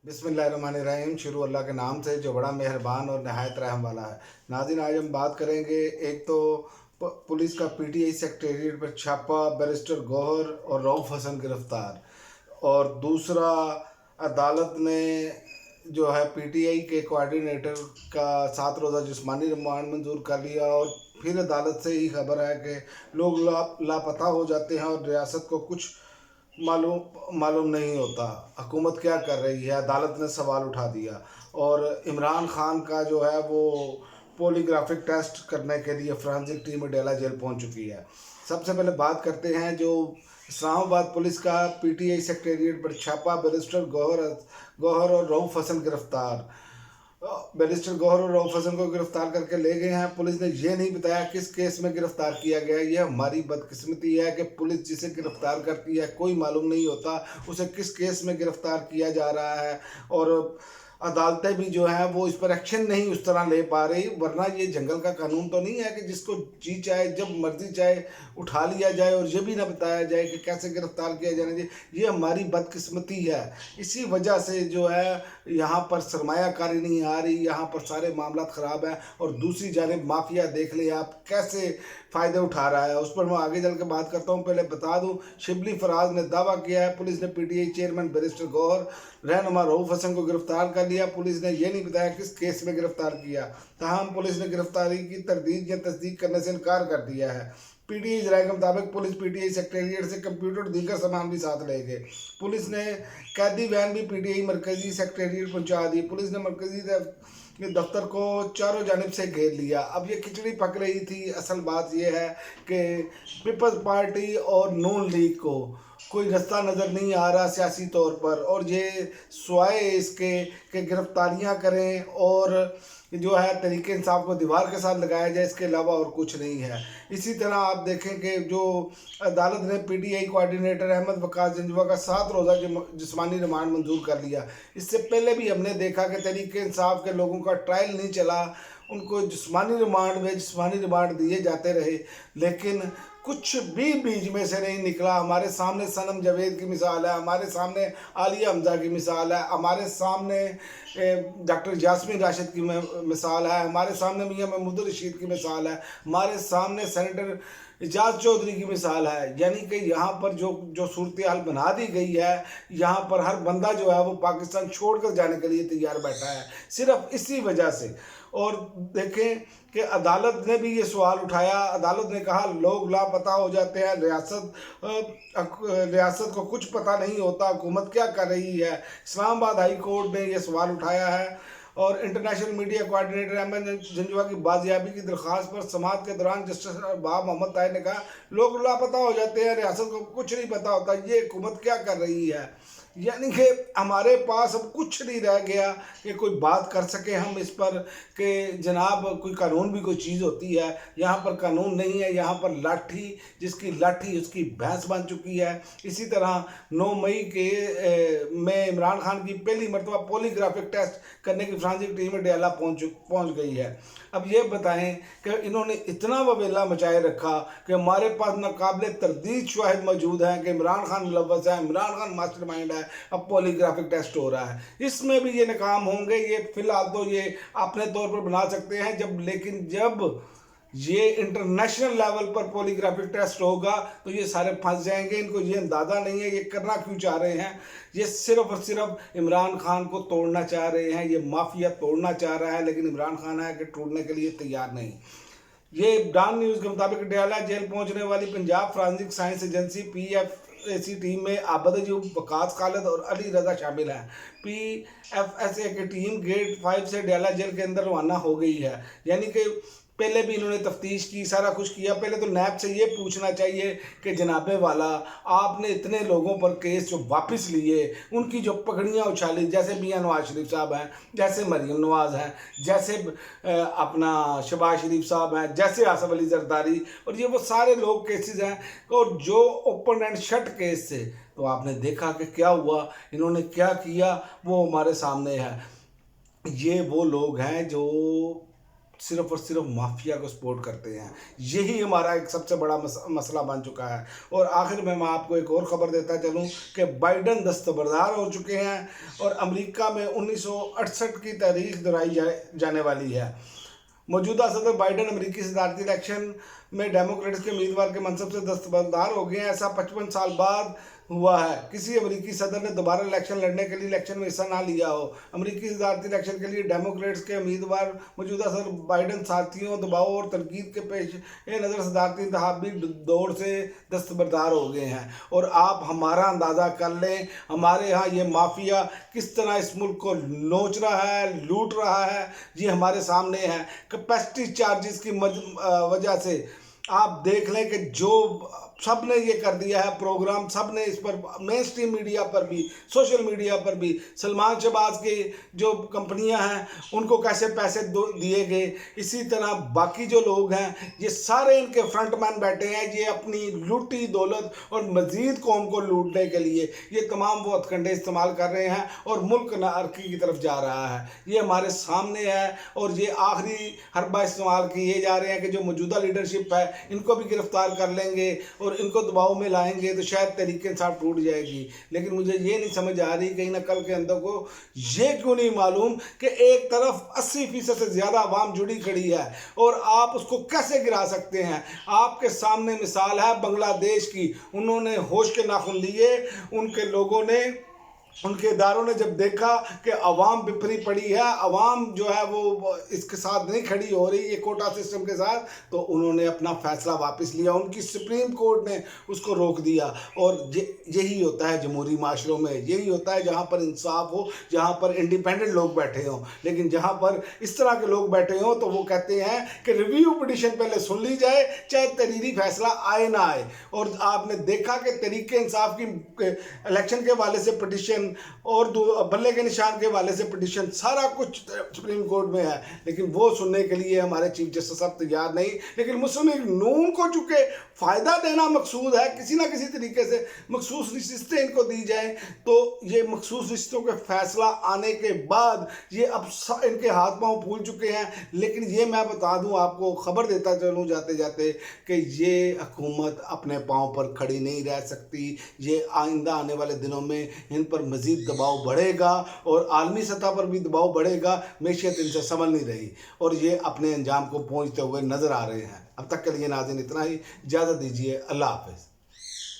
बिस्मिल्लाहिर्रहमानिर्रहीम। शुरू अल्लाह के नाम से जो बड़ा मेहरबान और नहायत रहम वाला है। नाज़रीन, आज हम बात करेंगे, एक तो पुलिस का पीटीआई सेक्रेटेरिएट पर छापा, बैरिस्टर गौहर और रऊफ़ हसन गिरफ्तार। और दूसरा, अदालत ने जो है पीटीआई के कोऑर्डिनेटर का 7 रोज़ा जिस्मानी रिमांड मंजूर कर लिया। और फिर अदालत से ही खबर है कि लोग लापता हो जाते हैं और रियासत को कुछ मालूम मालूम नहीं होता हुकूमत क्या कर रही है। अदालत ने सवाल उठा दिया और इमरान खान का जो है वो पोलीग्राफिक टेस्ट करने के लिए फोरेंसिक टीम डेला जेल पहुंच चुकी है। सबसे पहले बात करते हैं जो इस्लामाबाद पुलिस का पीटीआई सेक्रेटेरिएट पर छापा, बैरिस्टर गौहर और रऊफ़ हसन गिरफ्तार। बैरिस्टर गौहर और रऊफ़ हसन को गिरफ्तार करके ले गए हैं। पुलिस ने ये नहीं बताया किस केस में गिरफ्तार किया गया। यह हमारी बदकिस्मती है कि पुलिस जिसे गिरफ्तार करती है कोई मालूम नहीं होता उसे किस केस में गिरफ्तार किया जा रहा है। और अदालतें भी जो हैं वो इस पर एक्शन नहीं उस तरह ले पा रही। वरना ये जंगल का कानून तो नहीं है कि जिसको जी चाहे जब मर्जी चाहे उठा लिया जाए और ये भी ना बताया जाए कि कैसे गिरफ्तार किया जाना चाहिए। ये हमारी बदकिस्मती है। इसी वजह से जो है यहाँ पर सरमायाकारी नहीं आ रही, यहाँ पर सारे मामला ख़राब हैं। और दूसरी जानिब माफिया देख ले आप कैसे फ़ायदे उठा रहा है, उस पर मैं आगे चल के बात करता हूँ। पहले बता दूँ, शिबली फराज ने दावा किया है पुलिस ने पीटीआई चेयरमैन बैरिस्टर गौहर, रहनुमा रऊफ़ हसन को गिरफ्तार कर लिया। पुलिस ने यह नहीं बताया किस केस में गिरफ्तार किया। तमाम पुलिस ने गिरफ्तारी की तरदीद या तस्दीक करने से इनकार कर दिया है। पीटीआई जराये के मुताबिक पुलिस पीटीआई सेक्रेटेरिएट से कंप्यूटर और दीगर सामान भी साथ ले गए। पुलिस ने कैदी वैन भी पीटीआई मरकजी सेक्रेटेरिएट पहुंचा दी। पुलिस ने मरकजी दफ्तर को चारों जानिब से घेर लिया। अब ये खिचड़ी पक रही थी। असल बात यह है कि पीपल्स पार्टी और नून लीग को कोई रास्ता नज़र नहीं आ रहा सियासी तौर पर, और ये स्वाए इसके कि गिरफ्तारियां करें और जो है तरीके इंसाफ को दीवार के साथ लगाया जाए, इसके अलावा और कुछ नहीं है। इसी तरह आप देखें कि जो अदालत ने पीटीआई कोऑर्डिनेटर अहमद वकास जंजुआ का 7 रोज़ा जिस्मानी रिमांड मंजूर कर लिया। इससे पहले भी हमने देखा कि तरीके इंसाफ के लोगों का ट्रायल नहीं चला, उनको जिस्मानी रिमांड दिए जाते रहे, लेकिन कुछ भी बीच में से नहीं निकला। हमारे सामने सनम जावेद की मिसाल है, हमारे सामने आलिया हमजा की मिसाल है, हमारे सामने डॉक्टर जासमीन राशिद की मिसाल है, हमारे सामने मियां महमूद रशीद की मिसाल है, हमारे सामने सेनेटर एजाज चौधरी की मिसाल है। यानी कि यहाँ पर जो सूरत हाल बना दी गई है, यहाँ पर हर बंदा जो है वो पाकिस्तान छोड़कर जाने के लिए तैयार बैठा है, सिर्फ इसी वजह से। और देखें कि अदालत ने भी ये सवाल उठाया। अदालत ने कहा लोग लापता हो जाते हैं, रियासत को कुछ पता नहीं होता, हुकूमत क्या कर रही है। इस्लामाबाद हाई कोर्ट ने यह सवाल उठाया है। और international media coordinator Ahmad Janjua की बाजियाबी की दरख्वास्त पर समाअत के दौरान जस्टिस बाब मोहम्मद ताहिर ने कहा लोग लापता हो जाते हैं, रियासत को कुछ नहीं पता होता, ये हुकूमत क्या कर रही है। यानी कि हमारे पास अब कुछ नहीं रह गया कि कोई बात कर सके हम इस पर कि जनाब कोई कानून भी कोई चीज़ होती है। यहाँ पर कानून नहीं है, यहाँ पर लाठी जिसकी लाठी उसकी भैंस बन चुकी है। इसी तरह 9 मई में इमरान खान की पहली मरतबा पॉलीग्राफिक टेस्ट करने की फ्रांसिक टीम डेला पहुँच गई है। अब ये बताएं कि इन्होंने इतना वबेला मचाए रखा कि हमारे पास नाकाबिले तरदीद शवाहिद मौजूद हैं कि इमरान खान मुलव्वस है, इमरान खान मास्टरमाइंड है। अब पॉलीग्राफिक टेस्ट हो रहा है, इसमें भी ये नाकाम होंगे। ये फिलहाल तो ये अपने तौर पर बना सकते हैं लेकिन जब ये इंटरनेशनल लेवल पर पॉलीग्राफिक टेस्ट होगा तो ये सारे फंस जाएंगे। इनको ये अंदाज़ा नहीं है ये करना क्यों चाह रहे हैं। ये सिर्फ और सिर्फ इमरान खान को तोड़ना चाह रहे हैं, ये माफिया तोड़ना चाह रहा है, लेकिन इमरान खान है कि टूटने के लिए तैयार नहीं। ये डॉन न्यूज़ के मुताबिक डेला जेल पहुंचने वाली Punjab forensic science agency PFSA team में आबद अयूब, वकास खालिद और अली रजा शामिल हैं। PFSA की टीम गेट 5 से डेला जेल के अंदर रवाना हो गई है। यानी कि पहले भी इन्होंने तफ्तीश की, सारा कुछ किया। पहले तो नैब से ये पूछना चाहिए कि जनाबे वाला आपने इतने लोगों पर केस जो वापस लिए, उनकी जो पगड़ियाँ उछाली, जैसे मियां नवाज शरीफ साहब हैं, जैसे मरीम नवाज हैं, जैसे अपना शहबाज शरीफ साहब हैं, जैसे आसफ अली जरदारी, और ये वो सारे लोग केसेस हैं। और जो ओपन एंड शट केस थे तो आपने देखा कि क्या हुआ, इन्होंने क्या किया, वो हमारे सामने है। ये वो लोग हैं जो सिर्फ और सिर्फ माफिया को सपोर्ट करते हैं। यही हमारा एक सबसे बड़ा मसला बन चुका है। और आखिर में मैं आपको एक और ख़बर देता चलूं कि बाइडन दस्तबरदार हो चुके हैं और अमेरिका में 1968 की तारीख दोहराई जाने वाली है। मौजूदा सदर बाइडन अमेरिकी सदारती इलेक्शन में डेमोक्रेट्स के उम्मीदवार के मनसब से दस्तबरदार हो गए हैं। ऐसा 55 साल बाद हुआ है। किसी अमेरिकी सदर ने दोबारा इलेक्शन लड़ने के लिए इलेक्शन में हिस्सा ना लिया हो। अमेरिकी सदारती इलेक्शन के लिए डेमोक्रेट्स के उम्मीदवार मौजूदा सदर बाइडन साथियों, दबाव और तनकीद के पेश नज़र सदारती इंतखाबी दौड़ से दस्तबरदार हो गए हैं। और आप हमारा अंदाज़ा कर लें, हमारे यहाँ ये माफिया किस तरह इस मुल्क को नोच रहा है, लूट रहा है, ये हमारे सामने है। कैपेसिटी चार्जेस की वजह से आप देख लें कि जो सब ने ये कर दिया है प्रोग्राम, सब ने इस पर मेन स्ट्रीम मीडिया पर भी, सोशल मीडिया पर भी, सलमान शहबाज की जो कंपनियां हैं उनको कैसे पैसे दिए गए, इसी तरह बाकी जो लोग हैं ये सारे इनके फ्रंटमैन बैठे हैं। ये अपनी लूटी दौलत और मज़ीद कौम को लूटने के लिए ये तमाम वो हथकंडे इस्तेमाल कर रहे हैं और मुल्क नारकी की तरफ जा रहा है। ये हमारे सामने है और ये आखिरी हरबा इस्तेमाल किए जा रहे हैं कि जो मौजूदा लीडरशिप है इनको भी गिरफ्तार कर लेंगे और इनको दबाव में लाएंगे तो शायद तहरीक इंसाफ टूट जाएगी। लेकिन मुझे ये नहीं समझ आ रही कहीं ना कल के अंदर को ये क्यों नहीं मालूम कि एक तरफ 80% से ज़्यादा आवाम जुड़ी खड़ी है और आप उसको कैसे गिरा सकते हैं। आपके सामने मिसाल है बांग्लादेश की। उन्होंने होश के नाखून लिए, उनके लोगों ने, उनके इदारों ने जब देखा कि अवाम बिफरी पड़ी है, अवाम जो है वो इसके साथ नहीं खड़ी हो रही ये कोटा सिस्टम के साथ, तो उन्होंने अपना फैसला वापस लिया। उनकी सुप्रीम कोर्ट ने उसको रोक दिया। और यही होता है जमहूरी माशरों में, यही होता है जहाँ पर इंसाफ हो, जहाँ पर इंडिपेंडेंट लोग बैठे हों। लेकिन जहाँ पर इस तरह के लोग बैठे हों तो वो कहते हैं कि रिव्यू पिटिशन पहले सुन ली जाए, चाहे तहरीरी फैसला आए ना आए। और आपने देखा कि तहरीक इंसाफ की इलेक्शन के हवाले से पिटिशन और बल्ले के निशान के हवाले से पिटिशन, सारा कुछ सुप्रीम कोर्ट में है, लेकिन वो सुनने के लिए हमारे चीफ जस्टिस साहब तैयार नहीं। लेकिन मुस्लिम लीग नून को चूंकि फ़ायदा देना मकसूद है, किसी ना किसी तरीके से मखसूस रिश्ते इनको दी जाए, तो ये मखसूस रिश्तों के फैसला आने के बाद ये अब इनके हाथ पांव फूल चुके हैं। लेकिन ये मैं बता दूं आपको, खबर देता चलूँ जाते जाते कि ये हुकूमत अपने पाँव पर खड़ी नहीं रह सकती। ये आइंदा आने वाले दिनों में इन पर मज़ीद दबाव बढ़ेगा और आलमी सतह पर भी दबाव बढ़ेगा। मैशियत इनसे संभल नहीं रही और ये अपने अंजाम को पहुंचते हुए नज़र आ रहे हैं। अब तक के लिए नाज़रीन इतना ही, इजाज़त दीजिए, अल्लाह हाफ़िज़।